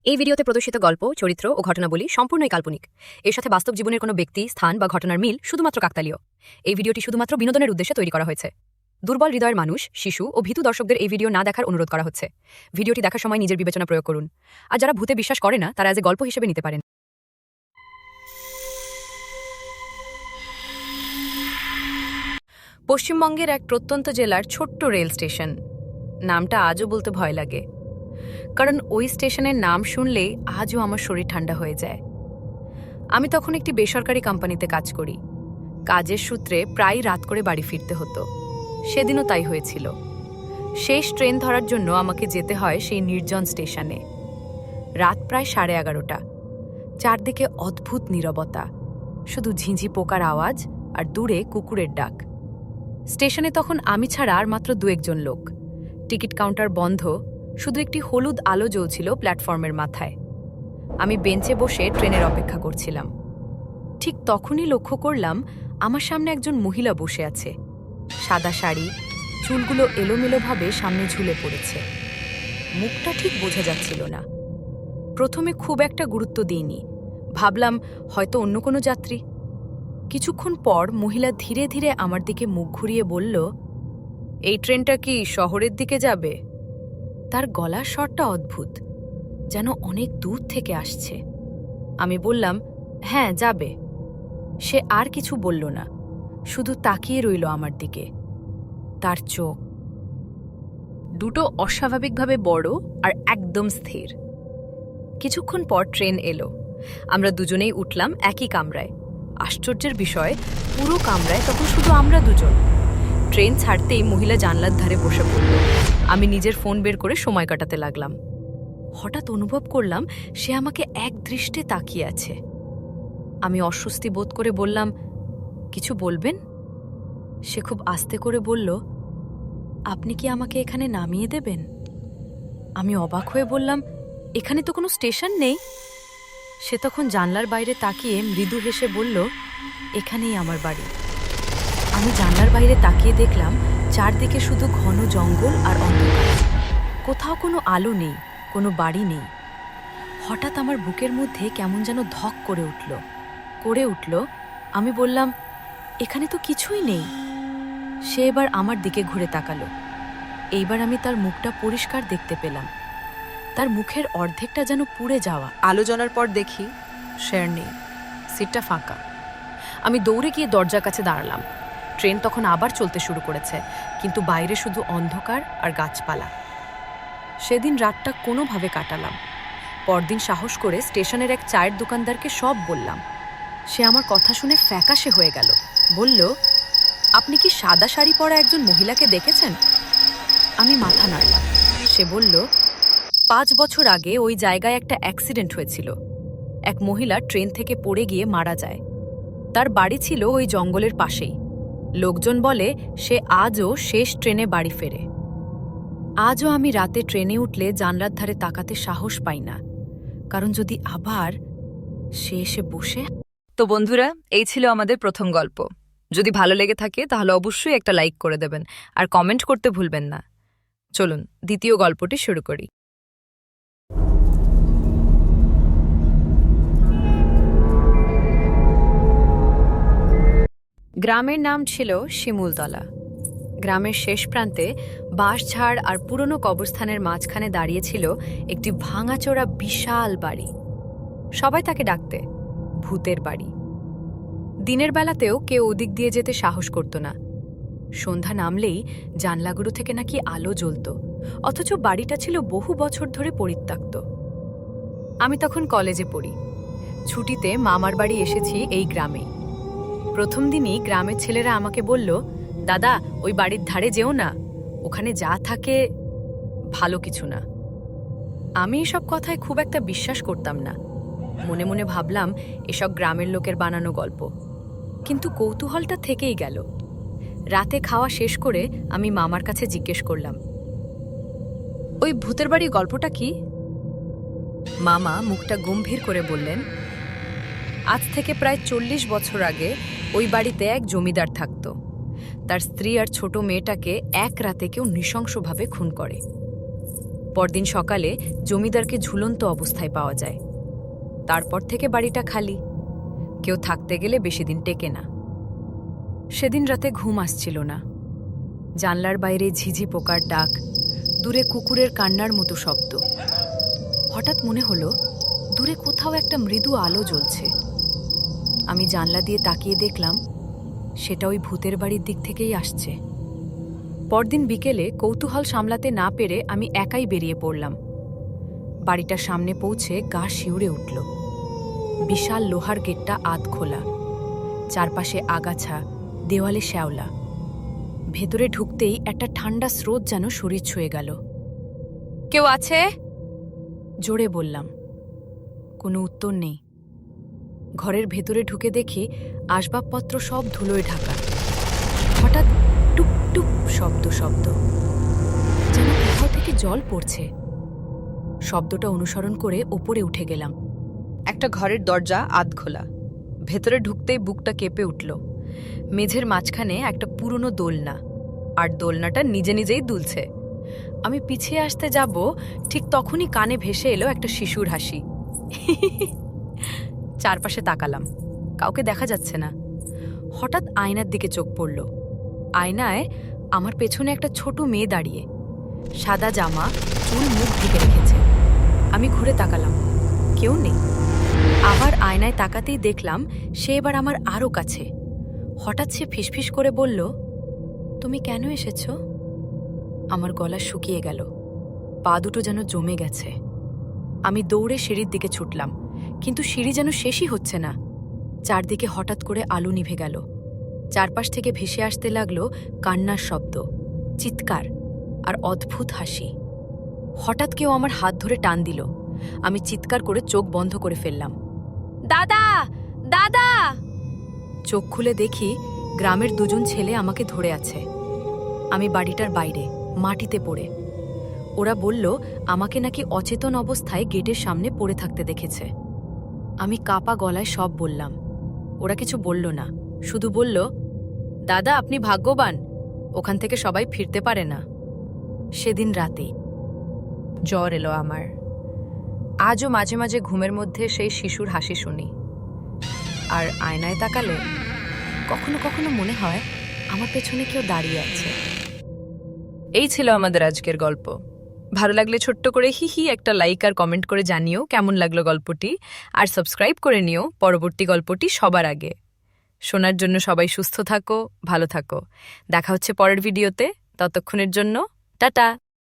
এই ভিডিওতে প্রদর্শিত গল্প, চরিত্র ও ঘটনাবলী সম্পূর্ণই কাল্পনিক। এর সাথে বাস্তব জীবনের কোনো ব্যক্তি, স্থান বা ঘটনার মিল শুধুমাত্র কাকতালীয়। এই ভিডিওটি শুধুমাত্র বিনোদনের উদ্দেশ্যে তৈরি করা হয়েছে। দুর্বল হৃদয়ের মানুষ, শিশু ও ভীতু দর্শকদের এই ভিডিও না দেখার অনুরোধ করা হচ্ছে। ভিডিওটি দেখার সময় নিজের বিবেচনা প্রয়োগ করুন। আর যারা ভূতে বিশ্বাস করে না, তারা এজ এ গল্প হিসেবে নিতে পারেন। পশ্চিমবঙ্গের এক প্রত্যন্ত জেলার ছোট্ট রেল স্টেশন। নামটা আজও বলতে ভয় লাগে, কারণ ওই স্টেশনের নাম শুনলেই আজও আমার শরীর ঠান্ডা হয়ে যায়। আমি তখন একটি বেসরকারি কোম্পানিতে কাজ করি। কাজের সূত্রে প্রায় রাত করে বাড়ি ফিরতে হতো। সেদিনও তাই হয়েছিল। শেষ ট্রেন ধরার জন্য আমাকে যেতে হয় সেই নির্জন স্টেশনে। রাত প্রায় 11:30। চারদিকে অদ্ভুত নীরবতা, শুধু ঝিঁঝি পোকার আওয়াজ আর দূরে কুকুরের ডাক। স্টেশনে তখন আমি ছাড়া আর মাত্র 2-1 লোক। টিকিট কাউন্টার বন্ধ, শুধু একটি হলুদ আলো জ্বলছিল প্ল্যাটফর্মের মাথায়। আমি বেঞ্চে বসে ট্রেনের অপেক্ষা করছিলাম। ঠিক তখনই লক্ষ্য করলাম আমার সামনে একজন মহিলা বসে আছে। সাদা শাড়ি, চুলগুলো এলোমেলোভাবে সামনে ঝুলে পড়েছে। মুখটা ঠিক বোঝা যাচ্ছিল না। প্রথমে খুব একটা গুরুত্ব দিইনি, ভাবলাম হয়তো অন্য কোনো যাত্রী। কিছুক্ষণ পর মহিলা ধীরে ধীরে আমার দিকে মুখ ঘুরিয়ে বলল, এই ট্রেনটা কি শহরের দিকে যাবে? তার গলার স্বরটা অদ্ভুত, যেন অনেক দূর থেকে আসছে। আমি বললাম, হ্যাঁ যাবে। সে আর কিছু বলল না, শুধু তাকিয়ে রইল আমার দিকে। তার চোখ দুটো অস্বাভাবিকভাবে বড় আর একদম স্থির। কিছুক্ষণ পর ট্রেন এলো। আমরা দুজনেই উঠলাম একই কামরায়। আশ্চর্যের বিষয়, পুরো কামরায় তখন শুধু আমরা দুজন। ট্রেন ছাড়তেই মহিলা জানলার ধারে বসে পড়ল। আমি নিজের ফোন বের করে সময় কাটাতে লাগলাম। হঠাৎ অনুভব করলাম সে আমাকে এক দৃষ্টে তাকিয়ে আছে। আমি অস্বস্তি বোধ করে বললাম, কিছু বলবেন? সে খুব আস্তে করে বলল, আপনি কি আমাকে এখানে নামিয়ে দেবেন? আমি অবাক হয়ে বললাম, এখানে তো কোনো স্টেশন নেই। সে তখন জানলার বাইরে তাকিয়ে মৃদু হেসে বলল, এখানেই আমার বাড়ি। আমি জানলার বাইরে তাকিয়ে দেখলাম চারদিকে শুধু ঘন জঙ্গল আর অন্ধকার। কোথাও কোনো আলো নেই, কোনো বাড়ি নেই। হঠাৎ আমার বুকের মধ্যে কেমন যেন ধক করে উঠল। আমি বললাম, এখানে তো কিছুই নেই। সে এবার আমার দিকে ঘুরে তাকালো। এইবার আমি তার মুখটা পরিষ্কার দেখতে পেলাম। তার মুখের অর্ধেকটা যেন পুড়ে যাওয়া। আলো জ্বলার পর দেখি সে আর নেই, সিটটা ফাঁকা। আমি দৌড়ে গিয়ে দরজার কাছে দাঁড়ালাম। ট্রেন তখন আবার চলতে শুরু করেছে, কিন্তু বাইরে শুধু অন্ধকার আর গাছপালা। সেদিন রাতটা কোনোভাবে কাটালাম। পরদিন সাহস করে স্টেশনের এক চায়ের দোকানদারকে সব বললাম। সে আমার কথা শুনে ফ্যাকাশে হয়ে গেল। বলল, আপনি কি সাদা শাড়ি পরা একজন মহিলাকে দেখেছেন? আমি মাথা নাড়লাম। সে বলল, 5 বছর আগে ওই জায়গায় একটা অ্যাক্সিডেন্ট হয়েছিল। এক মহিলা ট্রেন থেকে পড়ে গিয়ে মারা যায়। তার বাড়ি ছিল ওই জঙ্গলের পাশেই। লোকজন বলে সে আজও শেষ ট্রেনে বাড়ি ফেরে। আজও আমি রাতে ট্রেনে উঠলে জানলার ধারে তাকাতে সাহস পাই না, কারণ যদি আবার সে এসে বসে। তো বন্ধুরা, এই ছিল আমাদের প্রথম গল্প। যদি ভালো লেগে থাকে তাহলে অবশ্যই একটা লাইক করে দেবেন আর কমেন্ট করতে ভুলবেন না। চলুন দ্বিতীয় গল্পটি শুরু করি। গ্রামের নাম ছিল শিমুলতলা। গ্রামের শেষ প্রান্তে বাঁশঝাড় আর পুরনো কবরস্থানের মাঝখানে দাঁড়িয়েছিল একটি ভাঙাচোরা বিশাল বাড়ি। সবাই তাকে ডাকতে ভূতের বাড়ি। দিনের বেলাতেও কেউ ওদিক দিয়ে যেতে সাহস করত না। সন্ধ্যা নামলেই জানলাগুলো থেকে নাকি আলো জ্বলত, অথচ বাড়িটা ছিল বহু বছর ধরে পরিত্যক্ত। আমি তখন কলেজে পড়ি। ছুটিতে মামার বাড়ি এসেছি এই গ্রামে। প্রথম দিনই গ্রামের ছেলেরা আমাকে বলল, দাদা ওই বাড়ির ধারে যেও না, ওখানে যা থাকে ভালো কিছু না। আমি এসব কথায় খুব একটা বিশ্বাস করতাম না। মনে মনে ভাবলাম এসব গ্রামের লোকের বানানো গল্প। কিন্তু কৌতূহলটা থেকেই গেল। রাতে খাওয়া শেষ করে আমি মামার কাছে জিজ্ঞেস করলাম, ওই ভূতের বাড়ির গল্পটা কি? মামা মুখটা গম্ভীর করে বললেন, আজ থেকে প্রায় 40 বছর আগে ওই বাড়িতে এক জমিদার থাকত। তার স্ত্রী আর ছোট মেয়েটাকে এক রাতে কেউ নৃশংসভাবে খুন করে। পরদিন সকালে জমিদারকে ঝুলন্ত অবস্থায় পাওয়া যায়। তারপর থেকে বাড়িটা খালি, কেউ থাকতে গেলে বেশি দিন টেকে না। সেদিন রাতে ঘুম আসছিল না। জানলার বাইরে ঝিঝি পোকার ডাক, দূরে কুকুরের কান্নার মতো শব্দ। হঠাৎ মনে হলো দূরে কোথাও একটা মৃদু আলো জ্বলছে। আমি জানলা দিয়ে তাকিয়ে দেখলাম সেটা ওই ভূতের বাড়ির দিক থেকেই আসছে। পরদিন বিকেলে কৌতূহল সামলাতে না পেরে আমি একাই বেরিয়ে পড়লাম। বাড়িটার সামনে পৌঁছে গা শিউরে উঠল। বিশাল লোহার গেটটা আধ খোলা, চারপাশে আগাছা, দেওয়ালে শ্যাওলা। ভেতরে ঢুকতেই একটা ঠান্ডা স্রোত যেন শরীর ছুঁয়ে গেল। কেউ আছে? জোরে বললাম। কোনো উত্তর নেই। ঘরের ভেতরে ঢুকে দেখি আসবাবপত্র সব ধুলোয় ঢাকা। হঠাৎ টুপ টুপ শব্দ, যেন কোথাও থেকে জল পড়ছে। শব্দটা অনুসরণ করে ওপরে উঠে গেলাম। একটা ঘরের দরজা আধ খোলা। ভেতরে ঢুকতেই বুকটা কেঁপে উঠল। মেঝের মাঝখানে একটা পুরনো দোলনা, আর দোলনাটা নিজে নিজেই দুলছে। আমি পিছিয়ে আসতে যাব, ঠিক তখনই কানে ভেসে এলো একটা শিশুর হাসি। চারপাশে তাকালাম, কাউকে দেখা যাচ্ছে না। হঠাৎ আয়নার দিকে চোখ পড়ল। আয়নায় আমার পেছনে একটা ছোট মেয়ে দাঁড়িয়ে, সাদা জামা, চুল মুখ ঢেকে রেখেছে। আমি ঘুরে তাকালাম, কেউ নেই। আবার আয়নায় তাকাতেই দেখলাম সে এবার আমার আরও কাছে। হঠাৎ সে ফিসফিস করে বলল, তুমি কেন এসেছ? আমার গলা শুকিয়ে গেল, পা দুটো যেন জমে গেছে। আমি দৌড়ে সিঁড়ির দিকে ছুটলাম, কিন্তু সিঁড়ি যেন শেষই হচ্ছে না। চারদিকে হঠাৎ করে আলো নিভে গেল। চারপাশ থেকে ভেসে আসতে লাগলো কান্নার শব্দ, চিৎকার আর অদ্ভুত হাসি। হঠাৎ কেউ আমার হাত ধরে টান দিল। আমি চিৎকার করে চোখ বন্ধ করে ফেললাম। দাদা, দাদা! চোখ খুলে দেখি গ্রামের দুজন ছেলে আমাকে ধরে আছে। আমি বাড়িটার বাইরে মাটিতে পড়ে। ওরা বলল আমাকে নাকি অচেতন অবস্থায় গেটের সামনে পড়ে থাকতে দেখেছে। আমি কাপা গলায় সব বললাম। ওরা কিছু বলল না, শুধু বলল, দাদা আপনি ভাগ্যবান, ওখান থেকে সবাই ফিরতে পারে না। সেদিন রাতেই জ্বর এলো আমার। আজও মাঝে মাঝে ঘুমের মধ্যে সেই শিশুর হাসি শুনি। আর আয়নায় তাকালে কখনো কখনো মনে হয় আমার পেছনে কেউ দাঁড়িয়ে আছে। এই ছিল আমাদের আজকের গল্প। ভালো লাগলে ছোট্ট করে হি একটা লাইক আর কমেন্ট করে জানিও কেমন লাগলো গল্পটি, আর সাবস্ক্রাইব করে নিও পরবর্তী গল্পটি সবার আগে শোনার জন্য। সবাই সুস্থ থাকো, ভালো থাকো। দেখা হচ্ছে পরের ভিডিওতে। ততক্ষণের জন্য টাটা।